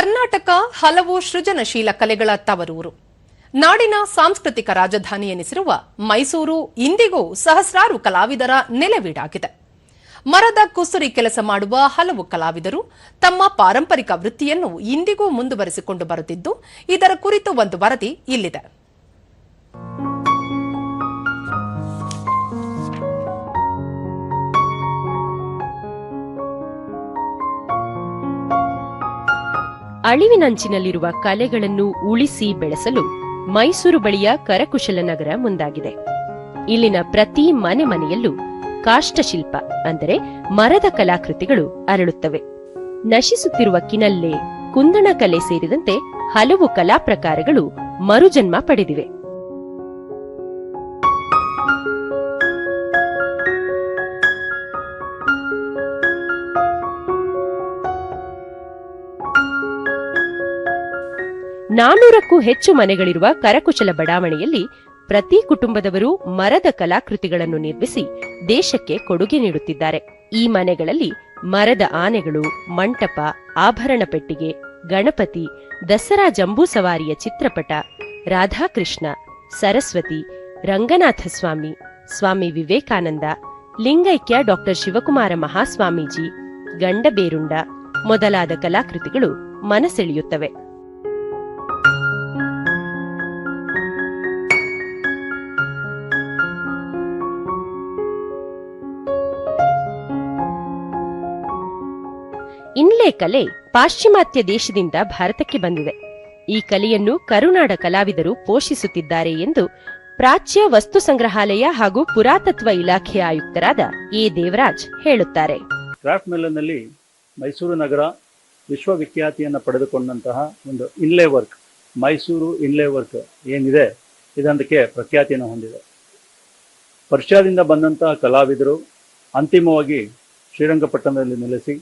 ಕರ್ನಾಟಕ ಹಲವು ಸೃಜನಶೀಲ ಕಲೆಗಳ ತವರೂರು. ನಾಡಿನ ಸಾಂಸ್ಕೃತಿಕ ರಾಜಧಾನಿ ಎನಿಸಿರುವ ಮೈಸೂರು ಇಂದಿಗೂ ಸಹಸ್ರಾರು ಕಲಾವಿದರ ನೆಲೆವೀಡಾಗಿದೆ. ಮರದ ಕುಸುರಿ ಕೆಲಸ ಮಾಡುವ ಹಲವು ಕಲಾವಿದರು ತಮ್ಮ ಪಾರಂಪರಿಕ ವೃತ್ತಿಯನ್ನು ಇಂದಿಗೂ ಮುಂದುವರಿಸಿಕೊಂಡು ಬರುತ್ತಿದ್ದು, ಇದರ ಕುರಿತು ಒಂದು ವರದಿ ಇಲ್ಲಿದೆ. ಅಳಿವಿನಂಚಿನಲ್ಲಿರುವ ಕಲೆಗಳನ್ನು ಉಳಿಸಿ ಬೆಳೆಸಲು ಮೈಸೂರು ಬಳಿಯ ಕರಕುಶಲನಗರ ಮುಂದಾಗಿದೆ. ಇಲ್ಲಿನ ಪ್ರತಿ ಮನೆಯಲ್ಲೂ ಕಾಷ್ಟಶಿಲ್ಪ ಅಂದರೆ ಮರದ ಕಲಾಕೃತಿಗಳು ಅರಳುತ್ತವೆ. ನಶಿಸುತ್ತಿರುವ ಕಿನಲ್ಲೆ, ಕುಂದಣ ಕಲೆ ಸೇರಿದಂತೆ ಹಲವು ಕಲಾ ಪ್ರಕಾರಗಳು ಮರುಜನ್ಮ ಪಡೆದಿವೆ. ನಾನೂರಕ್ಕೂ ಹೆಚ್ಚು ಮನೆಗಳಿರುವ ಕರಕುಶಲ ಬಡಾವಣೆಯಲ್ಲಿ ಪ್ರತಿ ಕುಟುಂಬದವರು ಮರದ ಕಲಾಕೃತಿಗಳನ್ನು ನಿರ್ಮಿಸಿ ದೇಶಕ್ಕೆ ಕೊಡುಗೆ ನೀಡುತ್ತಿದ್ದಾರೆ. ಈ ಮನೆಗಳಲ್ಲಿ ಮರದ ಆನೆಗಳು, ಮಂಟಪ, ಆಭರಣ ಪೆಟ್ಟಿಗೆ, ಗಣಪತಿ, ದಸರಾ ಜಂಬೂ ಸವಾರಿಯ ಚಿತ್ರಪಟ, ರಾಧಾಕೃಷ್ಣ, ಸರಸ್ವತಿ, ರಂಗನಾಥ ಸ್ವಾಮಿ, ಸ್ವಾಮಿ ವಿವೇಕಾನಂದ, ಲಿಂಗೈಕ್ಯ ಡಾ ಶಿವಕುಮಾರ ಮಹಾಸ್ವಾಮೀಜಿ, ಗಂಡಬೇರುಂಡ ಮೊದಲಾದ ಕಲಾಕೃತಿಗಳು ಮನಸೆಳೆಯುತ್ತವೆ. ಇನ್ಲೆ ಕಲೆ ಪಾಶ್ಚಿಮಾತ್ಯ ದೇಶದಿಂದ ಭಾರತಕ್ಕೆ ಬಂದಿದೆ. ಈ ಕಲೆಯನ್ನು ಕರುನಾಡ ಕಲಾವಿದರು ಪೋಷಿಸುತ್ತಿದ್ದಾರೆ ಎಂದು ಪ್ರಾಚ್ಯ ವಸ್ತು ಸಂಗ್ರಹಾಲಯ ಹಾಗೂ ಪುರಾತತ್ವ ಇಲಾಖೆಯ ಆಯುಕ್ತರಾದ ಎ ದೇವರಾಜ್ ಹೇಳುತ್ತಾರೆ. ಕ್ರಾಫ್ಟ್ ಮೇಳನಲ್ಲಿ ಮೈಸೂರು ನಗರ ವಿಶ್ವವಿಖ್ಯಾತಿಯನ್ನು ಪಡೆದುಕೊಂಡಂತಹ ಒಂದು ಇನ್ಲೇ ವರ್ಕ್, ಮೈಸೂರು ಇನ್ಲೇ ವರ್ಕ್ ಏನಿದೆ ಇದಕ್ಕೆ ಪ್ರಖ್ಯಾತಿಯನ್ನು ಹೊಂದಿದೆ. ಪರ್ಷಿಯಾದಿಂದ ಬಂದಂತಹ ಕಲಾವಿದರು ಅಂತಿಮವಾಗಿ ಶ್ರೀರಂಗಪಟ್ಟಣದಲ್ಲಿ ನೆಲೆಸಿ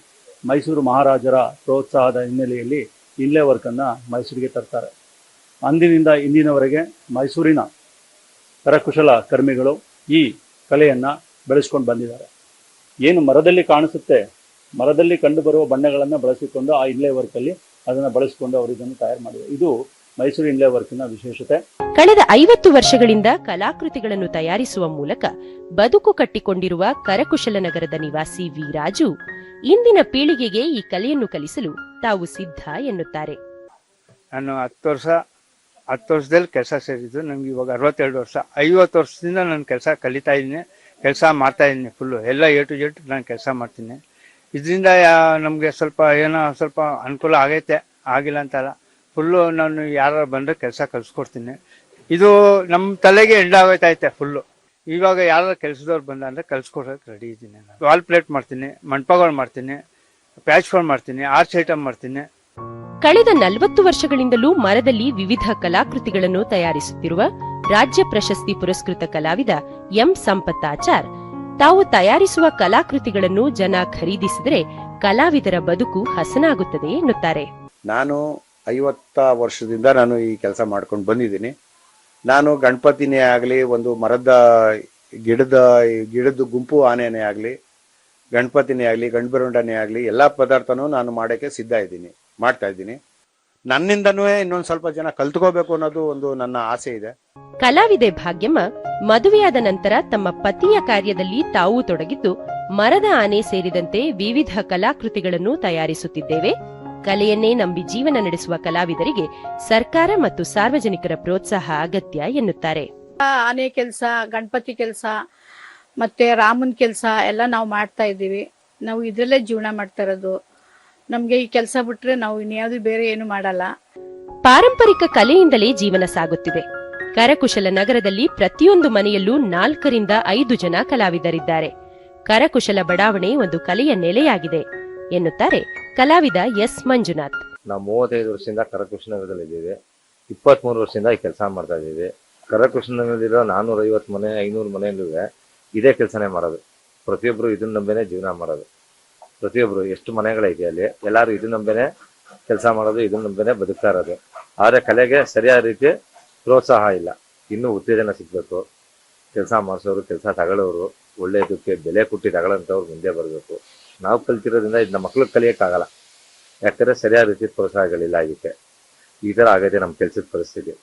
ಮೈಸೂರು ಮಹಾರಾಜರ ಪ್ರೋತ್ಸಾಹದ ಹಿನ್ನೆಲೆಯಲ್ಲಿ ಇನ್ಲೇ ವರ್ಕನ್ನು ಮೈಸೂರಿಗೆ ತರ್ತಾರೆ. ಅಂದಿನಿಂದ ಇಂದಿನವರೆಗೆ ಮೈಸೂರಿನ ಕರಕುಶಲ ಕರ್ಮಿಗಳು ಈ ಕಲೆಯನ್ನು ಬೆಳೆಸ್ಕೊಂಡು ಬಂದಿದ್ದಾರೆ. ಏನು ಮರದಲ್ಲಿ ಕಾಣಿಸುತ್ತೆ, ಮರದಲ್ಲಿ ಕಂಡುಬರುವ ಬಣ್ಣಗಳನ್ನು ಬಳಸಿಕೊಂಡು ಆ ಇನ್ಲೇ ವರ್ಕಲ್ಲಿ ಅದನ್ನು ಬಳಸಿಕೊಂಡು ಅವರು ಇದನ್ನು ತಯಾರು ಮಾಡಿದ್ದಾರೆ. ಇದು ಮೈಸೂರು ಇನ್ಲೇ ವರ್ಕಿನ ವಿಶೇಷತೆ. ಕಳೆದ 50 ವರ್ಷಗಳಿಂದ ಕಲಾಕೃತಿಗಳನ್ನು ತಯಾರಿಸುವ ಮೂಲಕ ಬದುಕು ಕಟ್ಟಿಕೊಂಡಿರುವ ಕರಕುಶಲನಗರದ ನಿವಾಸಿ ವಿ ರಾಜು ಇಂದಿನ ಪೀಳಿಗೆಗೆ ಈ ಕಲೆಯನ್ನು ಕಲಿಸಲು ತಾವು ಸಿದ್ಧ ಎನ್ನುತ್ತಾರೆ. ನಾನು 10 ವರ್ಷದಲ್ಲಿ ಕೆಲಸ ಸೇರಿದ್ದು. ನಮ್ಗೆ ಇವಾಗ 62 ವರ್ಷ. 50 ವರ್ಷದಿಂದ ನಾನು ಕೆಲಸ ಕಲಿತಾ ಇದ್ದೀನಿ, ಕೆಲಸ ಮಾಡ್ತಾ ಇದ್ದೀನಿ. ಫುಲ್ಲು ಎಲ್ಲ A to Z ನಾನು ಕೆಲಸ ಮಾಡ್ತೀನಿ. ಇದರಿಂದ ನಮಗೆ ಸ್ವಲ್ಪ ಅನುಕೂಲ ಆಗೈತೆ, ಆಗಿಲ್ಲ ಅಂತಲ್ಲ. ಫುಲ್ಲು ನಾನು ಯಾರು ಬಂದರೆ ಕೆಲಸ ಕಲಿಸ್ಕೊಡ್ತೀನಿ. ಇದು ನಮ್ಮ ತಲೆಗೆ ಎಂಡಾಗೋಯ್ತೈತೆ ಫುಲ್ಲು. ಇವಾಗ ಯಾರು ಕೆಲಸದವ್ರು ಬಂದ ಅಂದ್ರೆ ಕಲ್ಸ್ಕೊಡೋಕೆ ರೆಡಿ ಇದ್ದೀನಿ. ನಾನು ವಾಲ್ ಪ್ಲೇಟ್ ಮಾಡ್ತೀನಿ, ಮಂಟಪಗಳು ಮಾಡ್ತೀನಿ, ಪ್ಯಾಚ್ಗಳು ಮಾಡ್ತೀನಿ, ಆರ್ಚ್ ಐಟಮ್ ಮಾಡ್ತೀನಿ. ಕಳೆದ 40 ವರ್ಷಗಳಿಂದಲೂ ಮರದಲ್ಲಿ ವಿವಿಧ ಕಲಾಕೃತಿಗಳನ್ನು ತಯಾರಿಸುತ್ತಿರುವ ರಾಜ್ಯ ಪ್ರಶಸ್ತಿ ಪುರಸ್ಕೃತ ಕಲಾವಿದ ಎಂ ಸಂಪತ್ತಾಚಾರ್ ತಾವು ತಯಾರಿಸುವ ಕಲಾಕೃತಿಗಳನ್ನು ಜನ ಖರೀದಿಸಿದರೆ ಕಲಾವಿದರ ಬದುಕು ಹಸನಾಗುತ್ತದೆ ಎನ್ನುತ್ತಾರೆ. ನಾನು 50 ವರ್ಷದಿಂದ ನಾನು ಈ ಕೆಲಸ ಮಾಡ್ಕೊಂಡು ಬಂದಿದ್ದೀನಿ. ನಾನು ಗಣಪತಿನೇ ಆಗಲಿ, ಒಂದು ಮರದ ಗಿಡದ ಗುಂಪು ಆನೆನೇ ಆಗಲಿ, ಗಣಪತಿನೇ ಆಗಲಿ, ಗಂಡುಬೆರುಂಡನೇ ಆಗಲಿ, ಎಲ್ಲ ಪದಾರ್ಥನೂ ನಾನು ಮಾಡೋಕ್ಕೆ ಸಿದ್ಧ ಇದ್ದೀನಿ, ಮಾಡ್ತಾ ಇದ್ದೀನಿ. ನನ್ನಿಂದನೂ ಇನ್ನೊಂದು ಸ್ವಲ್ಪ ಜನ ಕಲ್ತ್ಕೋಬೇಕು ಅನ್ನೋದು ಒಂದು ನನ್ನ ಆಸೆ ಇದೆ. ಕಲಾವಿದೆ ಭಾಗ್ಯಮ್ಮ ಮದುವೆಯಾದ ನಂತರ ತಮ್ಮ ಪತಿಯ ಕಾರ್ಯದಲ್ಲಿ ತಾವು ತೊಡಗಿದ್ದು ಮರದ ಆನೆ ಸೇರಿದಂತೆ ವಿವಿಧ ಕಲಾಕೃತಿಗಳನ್ನು ತಯಾರಿಸುತ್ತಿದ್ದೇವೆ. ಕಲೆಯನ್ನೇ ನಂಬಿ ಜೀವನ ನಡೆಸುವ ಕಲಾವಿದರಿಗೆ ಸರ್ಕಾರ ಮತ್ತು ಸಾರ್ವಜನಿಕರ ಪ್ರೋತ್ಸಾಹ ಅಗತ್ಯ ಎನ್ನುತ್ತಾರೆ. ಆನೆ ಕೆಲಸ, ಗಣಪತಿ ಕೆಲಸ, ಮತ್ತೆ ರಾಮನ್ ಕೆಲಸ ಎಲ್ಲ ನಾವು ಮಾಡ್ತಾ ಇದ್ದೀವಿ. ನಾವು ಇದ್ರಲ್ಲೇ ಜೀವನ ಮಾಡ್ತಾ ಇರೋದು. ನಮ್ಗೆ ಈ ಕೆಲಸ ಬಿಟ್ರೆ ನಾವು ಇನ್ಯಾವುದು ಬೇರೆ ಏನು ಮಾಡಲ್ಲ. ಪಾರಂಪರಿಕ ಕಲೆಯಿಂದಲೇ ಜೀವನ ಸಾಗುತ್ತಿದೆ. ಕರಕುಶಲ ನಗರದಲ್ಲಿ ಪ್ರತಿಯೊಂದು ಮನೆಯಲ್ಲೂ 4 ರಿಂದ 5 ಜನ ಕಲಾವಿದರಿದ್ದಾರೆ. ಕರಕುಶಲ ಬಡಾವಣೆ ಒಂದು ಕಲೆಯ ನೆಲೆಯಾಗಿದೆ ಎನ್ನುತ್ತಾರೆ ಕಲಾವಿದ ಎಸ್ ಮಂಜುನಾಥ್. ನಾವು 35 ವರ್ಷದಿಂದ ಕರಕುಶಲನಗರದಲ್ಲಿ ಇದ್ದೀವಿ. 23 ವರ್ಷದಿಂದ ಈ ಕೆಲಸ ಮಾಡ್ತಾ ಇದ್ದೀವಿ. ಕರಕುಶಲನಗರದಲ್ಲಿರೋ 450 ಮನೆ, 500 ಮನೆಯಲ್ಲೂ ಇದೇ ಕೆಲಸನೇ ಮಾಡೋದು. ಪ್ರತಿಯೊಬ್ಬರು ಇದನ್ನ ನಂಬೇನೆ ಜೀವನ ಮಾಡೋದು. ಪ್ರತಿಯೊಬ್ಬರು ಎಷ್ಟು ಮನೆಗಳೈತೆ ಅಲ್ಲಿ ಎಲ್ಲರೂ ಇದನ್ನ ನಂಬೇನೆ ಕೆಲಸ ಮಾಡೋದು, ಇದನ್ನ ನಂಬೇನೆ ಬದುಕ್ತಾ ಇರೋದು. ಆದರೆ ಕಲೆಗೆ ಸರಿಯಾದ ರೀತಿ ಪ್ರೋತ್ಸಾಹ ಇಲ್ಲ. ಇನ್ನೂ ಉತ್ತೇಜನ ಸಿಗ್ಬೇಕು. ಕೆಲಸ ಮಾಡಿಸೋರು, ಕೆಲಸ ತಗೊಳ್ಳೋರು, ಒಳ್ಳೆಯದಕ್ಕೆ ಬೆಲೆ ಕೊಟ್ಟು ತಗೊಳ್ಳೋಂಥವ್ರು ಮುಂದೆ ಬರಬೇಕು. ನಾವು ಕಲ್ತಿರೋದ್ರಿಂದ ಇದನ್ನ ಮಕ್ಳಿಗೆ ಕಲಿಯೋಕ್ಕಾಗಲ್ಲ. ಯಾಕಂದ್ರೆ ಸರಿಯಾದ ರೀತಿ ಪ್ರೋತ್ಸಾಹಗಳಿಲ್ಲ ಇದಕ್ಕೆ. ಈ ತರ ಆಗದೆ ನಮ್ಮ ಕೆಲಸದ ಪರಿಸ್ಥಿತಿ.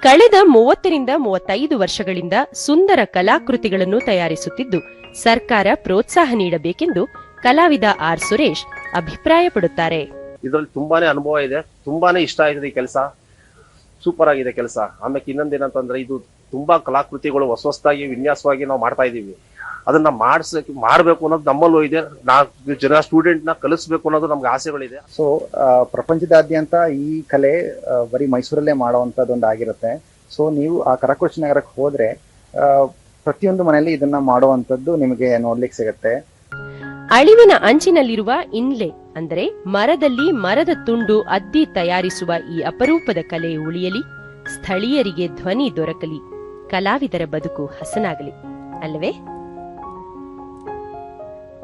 ಕಳೆದ 30ರಿಂದ 35 ವರ್ಷಗಳಿಂದ ಸುಂದರ ಕಲಾಕೃತಿಗಳನ್ನು ತಯಾರಿಸುತ್ತಿದ್ದು ಸರ್ಕಾರ ಪ್ರೋತ್ಸಾಹ ನೀಡಬೇಕೆಂದು ಕಲಾವಿದ ಆರ್ ಸುರೇಶ್ ಅಭಿಪ್ರಾಯಪಡುತ್ತಾರೆ. ಇದರಲ್ಲಿ ತುಂಬಾನೇ ಅನುಭವ ಇದೆ, ತುಂಬಾನೇ ಇಷ್ಟ ಆಗಿದೆ ಈ ಕೆಲಸ, ಸೂಪರ್ ಆಗಿದೆ ಕೆಲಸ. ಆಮೇಲೆ ಇನ್ನೊಂದೇನಂತಂದ್ರೆ ಇದು ತುಂಬಾ ಕಲಾಕೃತಿಗಳು ಹೊಸದಾಗಿ ವಿನ್ಯಾಸವಾಗಿ ನಾವು ಮಾಡ್ತಾ ಇದೀವಿ. ಅದನ್ನ ಮಾಡ್ಬೇಕು ಅನ್ನೋದು ನಮ್ಮಲ್ಲೂ ಇದೆ. ಜನ ಸ್ಟೂಡೆಂಟ್ ನ ಕಲಿಸ್ಬೇಕು ಅನ್ನೋದು ನಮ್ಗೆ ಆಸೆಗಳಿದೆ. ಸೊ ಪ್ರಪಂಚದಾದ್ಯಂತ ಈ ಕಲೆ ಬರೀ ಮೈಸೂರಲ್ಲೇ ಮಾಡುವಂತದ್ದೊಂದು ಆಗಿರುತ್ತೆ. ಸೊ ನೀವು ಆ ಕರಕುಶಲ ನಗರಕ್ಕೆ ಹೋದ್ರೆ ಪ್ರತಿಯೊಂದು ಮನೆಯಲ್ಲಿ ಇದನ್ನ ಮಾಡುವಂತದ್ದು ನಿಮಗೆ ನೋಡ್ಲಿಕ್ಕೆ ಸಿಗತ್ತೆ. ಅಳಿವಿನ ಅಂಚಿನಲ್ಲಿರುವ ಇನ್ಲೆ ಅಂದರೆ ಮರದಲ್ಲಿ ಮರದ ತುಂಡು ಅದ್ದಿ ತಯಾರಿಸುವ ಈ ಅಪರೂಪದ ಕಲೆ ಉಳಿಯಲಿ, ಸ್ಥಳೀಯರಿಗೆ ಧ್ವನಿ ದೊರಕಲಿ, ಕಲಾವಿದರ ಬದುಕು ಹಸನಾಗಲಿ ಅಲ್ಲವೇ?